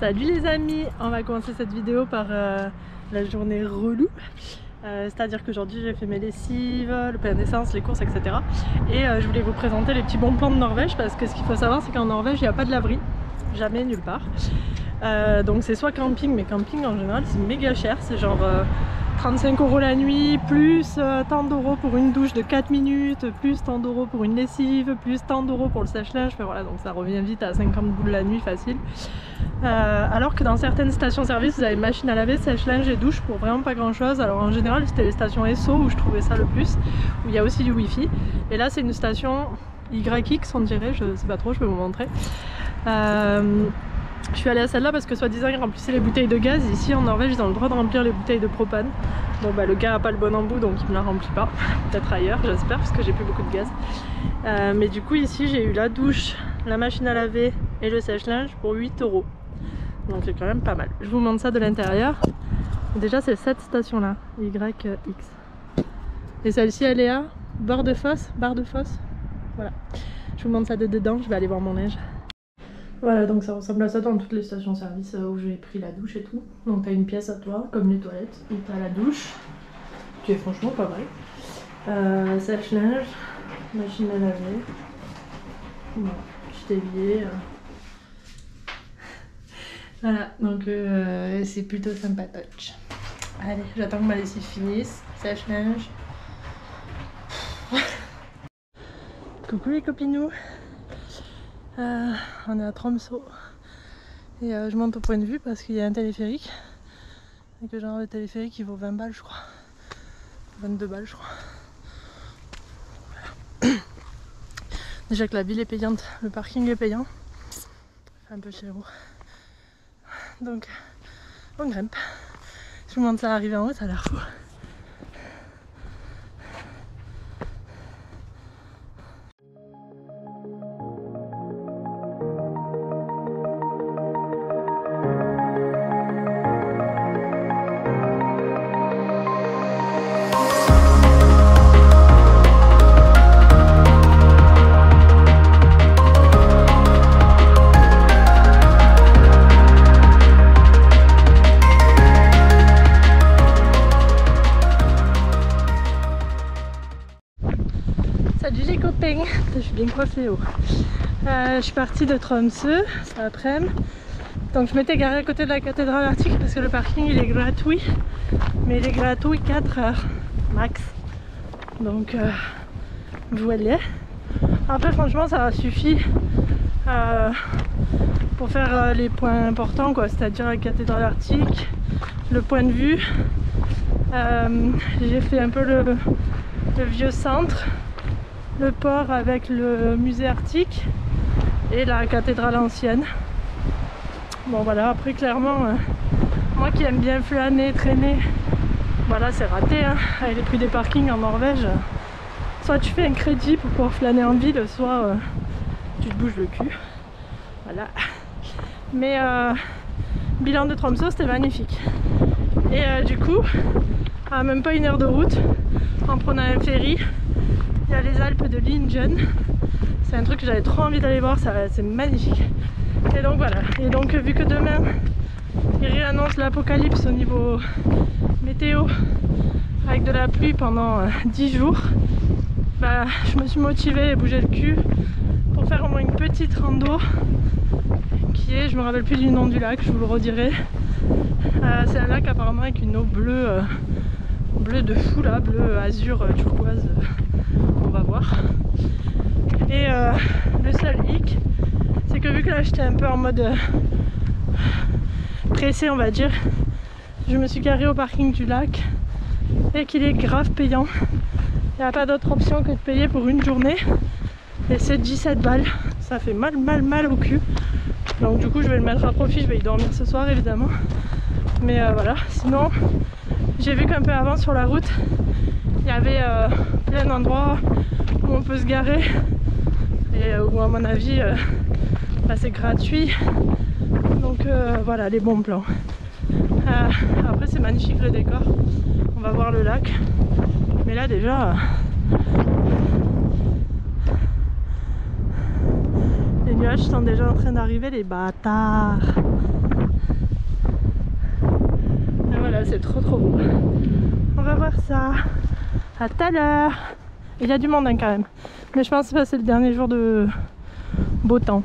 Salut les amis, on va commencer cette vidéo par la journée relou. C'est-à-dire qu'aujourd'hui j'ai fait mes lessives, le plein d'essence, les courses, etc. Et je voulais vous présenter les petits bons plans de Norvège parce que ce qu'il faut savoir c'est qu'en Norvège il n'y a pas de laverie, jamais nulle part. Donc c'est soit camping, mais camping en général c'est méga cher, c'est genre 35 € la nuit, plus tant d'euros pour une douche de 4 minutes, plus tant d'euros pour une lessive, plus tant d'euros pour le sèche-linge, enfin, voilà, donc ça revient vite à 50 boules la nuit facile. Alors que dans certaines stations-service vous avez machine à laver, sèche-linge et douche pour vraiment pas grand chose. Alors en général c'était les stations Esso où je trouvais ça le plus, où il y a aussi du wifi. Et là c'est une station YX on dirait, je sais pas trop, je peux vous montrer. Je suis allée à celle-là parce que soi-disant ils remplissaient les bouteilles de gaz. Ici en Norvège ils ont le droit de remplir les bouteilles de propane. Bon bah le gars a pas le bon embout donc il me la remplit pas. Peut-être ailleurs j'espère parce que j'ai plus beaucoup de gaz. Mais du coup ici j'ai eu la douche, la machine à laver et le sèche-linge pour 8 €. Donc c'est quand même pas mal. Je vous montre ça de l'intérieur. Déjà c'est cette station là, YX. Et celle-ci elle est à barre de fosse. Voilà. Je vous montre ça de dedans, je vais aller voir mon linge. Voilà, donc ça ressemble à ça dans toutes les stations-service où j'ai pris la douche et tout. Donc t'as une pièce à toi, comme les toilettes, et t'as la douche, qui est franchement pas mal. Sèche-linge, machine à laver, voilà, petit évier. Voilà, donc c'est plutôt sympatoche. Allez, j'attends que ma lessive finisse, sèche-linge. Coucou les copinous. On est à Tromsø et je monte au point de vue parce qu'il y a un téléphérique et que genre le téléphérique il vaut 20 balles je crois, 22 balles je crois. Voilà. Déjà que la ville est payante, le parking est payant, c'est un peu cher. Donc on grimpe. Je vous montre ça arriver en haut, ça a l'air fou. Salut les copains, je suis bien coiffée haut. Je suis partie de Tromsø cet après-midi. Donc je m'étais garée à côté de la cathédrale arctique parce que le parking il est gratuit. Mais il est gratuit 4 heures max. Donc voilà. Après franchement ça suffit pour faire les points importants quoi. C'est-à-dire la cathédrale arctique, le point de vue. J'ai fait un peu le vieux centre, le port avec le musée arctique et la cathédrale ancienne. Bon voilà, après clairement moi qui aime bien flâner, traîner, voilà c'est raté hein. Avec les prix des parkings en Norvège, soit tu fais un crédit pour pouvoir flâner en ville, soit tu te bouges le cul. Voilà. Mais bilan de Tromsø c'était magnifique. Et du coup, à même pas 1 heure de route, en prenant un ferry, il y a les Alpes de Lingen. C'est un truc que j'avais trop envie d'aller voir, c'est magnifique. Et donc voilà, et donc vu que demain ils réannoncent l'apocalypse au niveau météo avec de la pluie pendant 10 jours, bah, je me suis motivée et bougé le cul pour faire au moins une petite rando qui est, je me rappelle plus du nom du lac, je vous le redirai. C'est un lac apparemment avec une eau bleue, bleu de fou là, bleu azur turquoise. On va voir. Et le seul hic, c'est que vu que là j'étais un peu en mode pressé on va dire, je me suis garée au parking du lac et qu'il est grave payant. Il n'y a pas d'autre option que de payer pour une journée et c'est 17 balles. Ça fait mal au cul. Donc du coup je vais le mettre à profit, je vais y dormir ce soir évidemment. Mais voilà, sinon j'ai vu qu'un peu avant sur la route il y avait plein d'endroits où on peut se garer et où à mon avis bah, c'est gratuit. Donc voilà les bons plans. Après c'est magnifique le décor, on va voir le lac. Mais là déjà les nuages sont déjà en train d'arriver, les bâtards. c'est trop beau. On va voir ça. À tout à l'heure. Il y a du monde hein, quand même. Mais je pense que c'est le dernier jour de beau temps.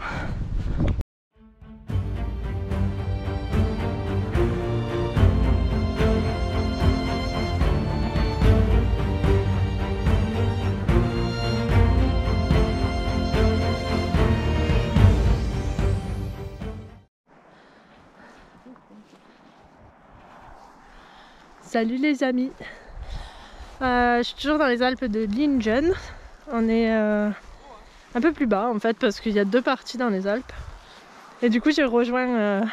Salut les amis, je suis toujours dans les Alpes de Lingen. On est un peu plus bas en fait parce qu'il y a deux parties dans les Alpes. Et du coup j'ai rejoint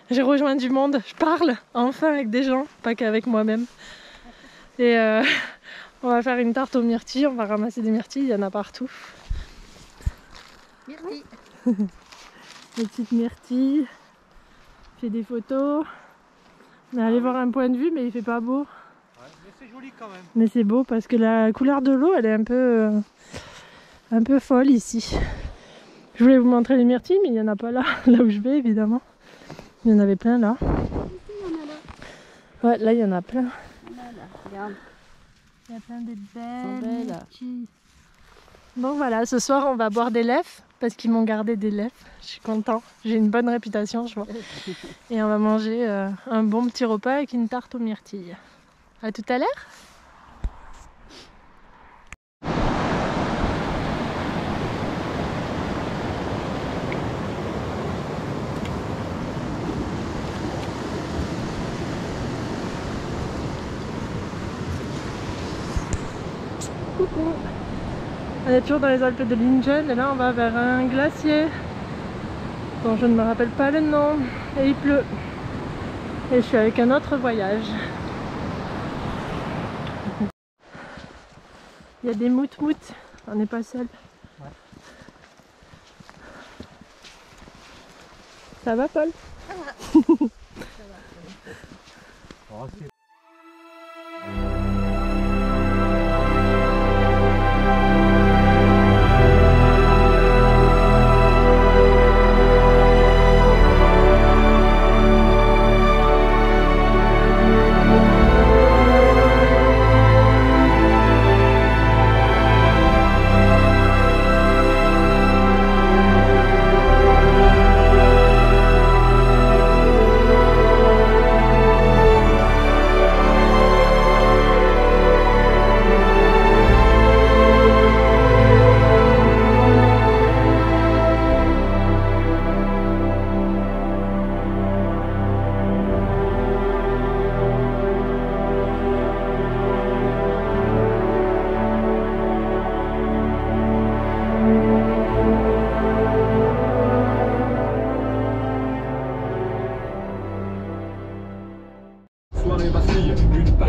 du monde. Je parle enfin avec des gens, pas qu'avec moi-même. Et on va faire une tarte aux myrtilles, on va ramasser des myrtilles, il y en a partout. Myrtilles. Les petites myrtilles. Je fais des photos. On est allé voir un point de vue mais il fait pas beau. Ouais, mais c'est joli quand même. Mais c'est beau parce que la couleur de l'eau elle est un peu folle ici. Je voulais vous montrer les myrtilles mais il n'y en a pas là, là où je vais évidemment. Il y en avait plein là. Ouais là il y en a plein. Regarde. Il y a plein de belles myrtilles. Donc voilà, ce soir on va boire des lèvres parce qu'ils m'ont gardé des lèvres. Je suis content, j'ai une bonne réputation je vois. Et on va manger un bon petit repas avec une tarte aux myrtilles. À tout à l'heure. Coucou. On est toujours dans les Alpes de Lingen et là on va vers un glacier dont je ne me rappelle pas le nom et il pleut. Et je suis avec un autre voyage. Il y a des moutes-moutes, on n'est pas seul. Ouais. Ça va Paul? Ça va. Ça va. Oh,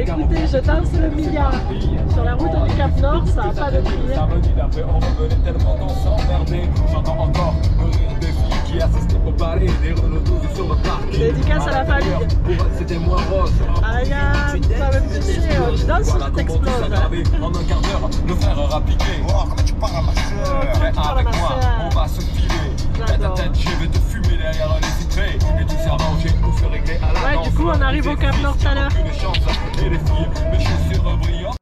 Écoutez, je danse le milliard. Sur la route du Cap Nord, ça n'a pas de prix. Dédicace à la famille. Aïe, ça va me toucher. Tu danses ou tu t'exploses? En un quart d'heure, le frère aura piqué. Oh, comment tu parles à ma soeur? Avec moi, on va se filer. Tête à tête, je vais te fumer derrière les vitrées. Et tout ça manger ou se régler à la danse. Ouais, du coup, on arrive au Cap Nord tout à l'heure. Et les filles, mes chaussures brillantes.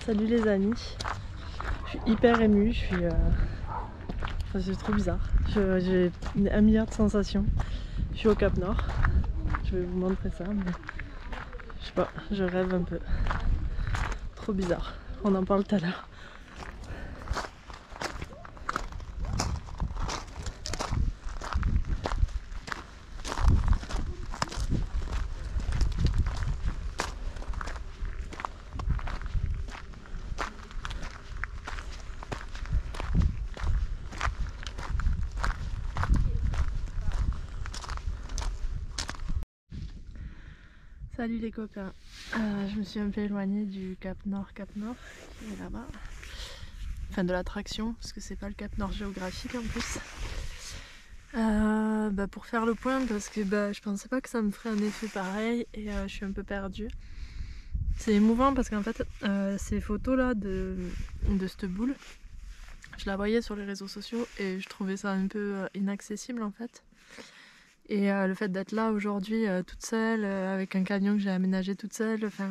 Salut les amis, je suis hyper émue, c'est trop bizarre, j'ai un milliard de sensations. Je suis au Cap Nord, je vais vous montrer ça, mais je sais pas, je rêve un peu. Trop bizarre, on en parle tout à l'heure. Salut les copains, je me suis un peu éloignée du Cap Nord qui est là-bas, enfin de l'attraction parce que c'est pas le Cap Nord géographique en plus. Pour faire le point, parce que je pensais pas que ça me ferait un effet pareil et je suis un peu perdue. C'est émouvant parce qu'en fait ces photos là de cette boule, je la voyais sur les réseaux sociaux et je trouvais ça un peu inaccessible en fait. Et le fait d'être là aujourd'hui toute seule, avec un camion que j'ai aménagé toute seule, enfin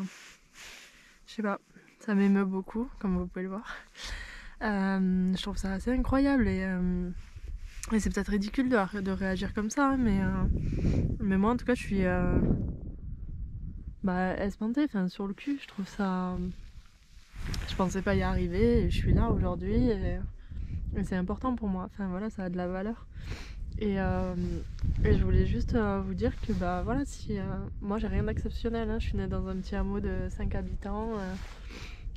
je sais pas, ça m'émeut beaucoup comme vous pouvez le voir. Je trouve ça assez incroyable et c'est peut-être ridicule de réagir comme ça, hein, mais moi en tout cas je suis espantée, enfin sur le cul, je trouve ça... Je pensais pas y arriver et je suis là aujourd'hui et c'est important pour moi, enfin voilà, ça a de la valeur. Et je voulais juste vous dire que voilà, si moi j'ai rien d'exceptionnel, hein, je suis née dans un petit hameau de 5 habitants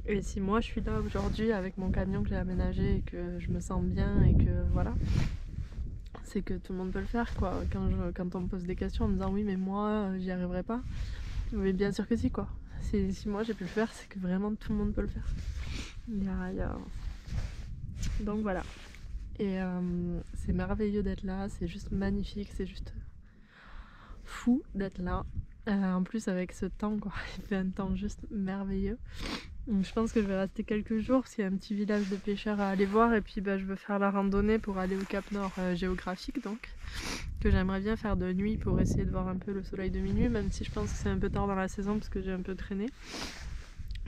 et si moi je suis là aujourd'hui avec mon camion que j'ai aménagé et que je me sens bien et que voilà, c'est que tout le monde peut le faire quoi. Quand on me pose des questions en me disant oui mais moi j'y arriverai pas, mais bien sûr que si quoi. Si moi j'ai pu le faire, c'est que vraiment tout le monde peut le faire. Donc voilà. Et c'est merveilleux d'être là, c'est juste magnifique, c'est juste fou d'être là. En plus avec ce temps quoi, il fait un temps juste merveilleux. Donc, je pense que je vais rester quelques jours parce qu'il y a un petit village de pêcheurs à aller voir et puis je veux faire la randonnée pour aller au Cap Nord géographique donc, que j'aimerais bien faire de nuit pour essayer de voir un peu le soleil de minuit, même si je pense que c'est un peu tard dans la saison parce que j'ai un peu traîné.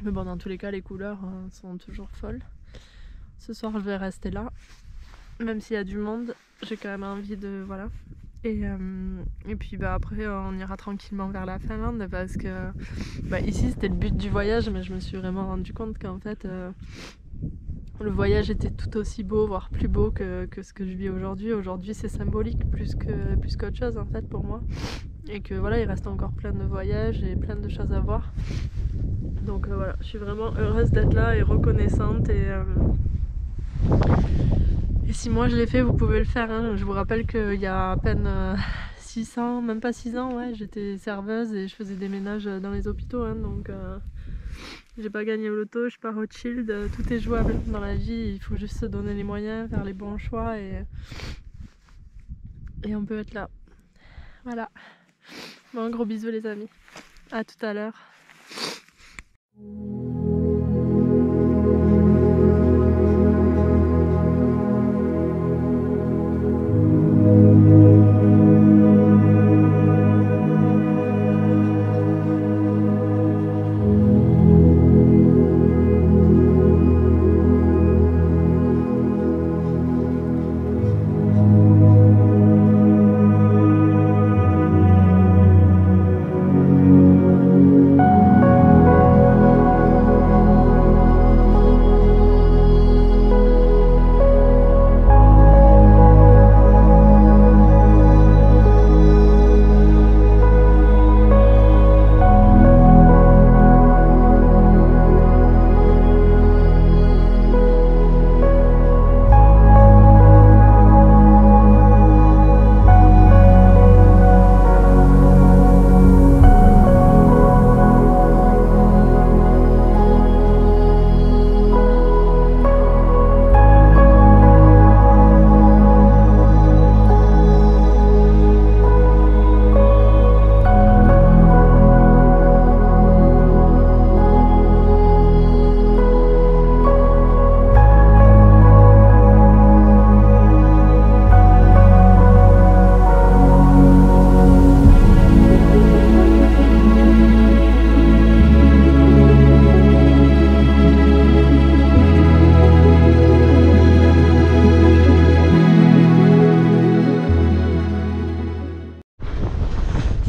Mais bon, dans tous les cas les couleurs sont toujours folles. Ce soir je vais rester là. Même s'il y a du monde, j'ai quand même envie de... Voilà. Et puis après on ira tranquillement vers la Finlande parce que ici c'était le but du voyage, mais je me suis vraiment rendu compte qu'en fait le voyage était tout aussi beau, voire plus beau que ce que je vis aujourd'hui. Aujourd'hui c'est symbolique plus qu'autre chose en fait pour moi. Et que voilà, il reste encore plein de voyages et plein de choses à voir. Donc voilà, je suis vraiment heureuse d'être là et reconnaissante et si moi je l'ai fait, vous pouvez le faire, hein. Je vous rappelle qu'il y a à peine 6 ans, même pas 6 ans, ouais, j'étais serveuse et je faisais des ménages dans les hôpitaux, hein, donc j'ai pas gagné au loto, je suis pas Rothschild, tout est jouable dans la vie, il faut juste se donner les moyens, faire les bons choix et on peut être là. Voilà. Bon, gros bisous les amis, à tout à l'heure.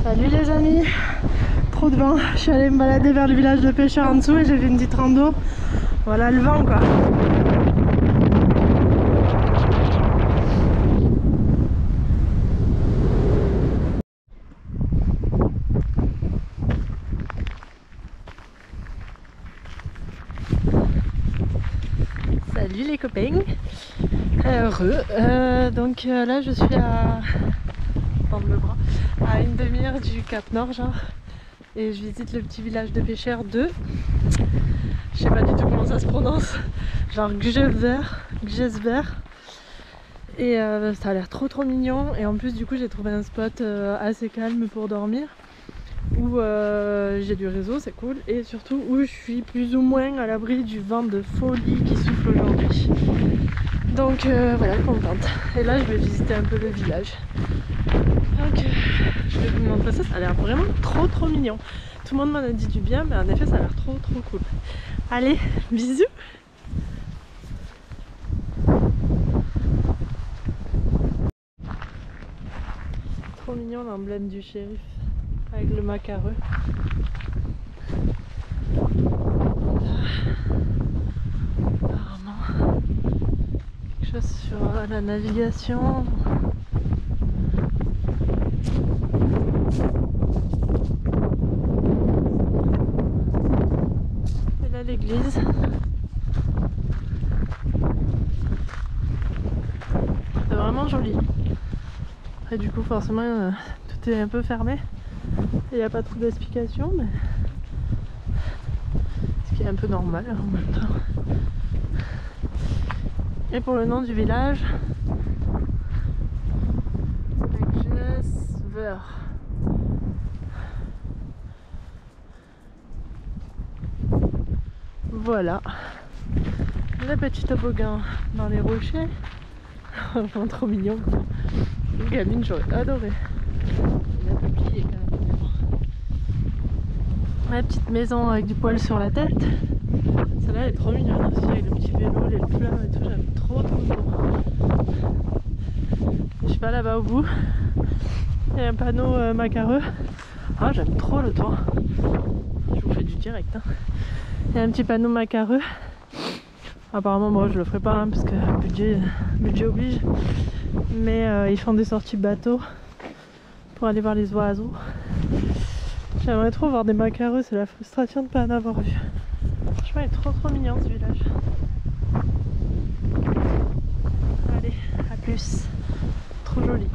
Salut les amis, trop de vent, je suis allée me balader vers le village de pêcheurs en dessous et j'ai fait une petite rando. Voilà le vent quoi. Salut les copains, heureux. Donc là je suis à... le bras, à une demi-heure du Cap Nord genre, et je visite le petit village de pêcheurs de... Je sais pas du tout comment ça se prononce, genre Gjesver. Et ça a l'air trop mignon. Et en plus du coup j'ai trouvé un spot assez calme pour dormir, où j'ai du réseau, c'est cool, et surtout où je suis plus ou moins à l'abri du vent de folie qui souffle aujourd'hui. Donc voilà, contente. Et là je vais visiter un peu le village. Donc je vais vous montrer ça, ça a l'air vraiment trop mignon. Tout le monde m'en a dit du bien, mais en effet ça a l'air trop cool. Allez, bisous. Trop mignon l'emblème du shérif avec le macareux. Apparemment quelque chose sur la navigation. Et là l'église. C'est vraiment joli. Après du coup forcément tout est un peu fermé. Il n'y a pas trop d'explications, mais ce qui est un peu normal en même temps. Et pour le nom du village, Gesver. Voilà, le petit toboggan dans les rochers. Vraiment trop mignon. Une gamine, j'aurais adoré. Il a plié quand même. La petite maison avec du poil sur la tête. Celle-là elle est trop mignonne aussi, avec le petit vélo, les fleurs et tout. J'aime trop. Je sais pas, là-bas au bout, il y a un panneau macareux. Ah, j'aime trop le toit. Je vous fais du direct. Hein. Il y a un petit panneau macareux. Apparemment, moi je le ferai pas hein, parce que budget oblige. Mais ils font des sorties bateau pour aller voir les oiseaux. J'aimerais trop voir des macareux, c'est la frustration de ne pas en avoir vu. Franchement, il est trop mignon ce village. Allez, à plus. Trop joli.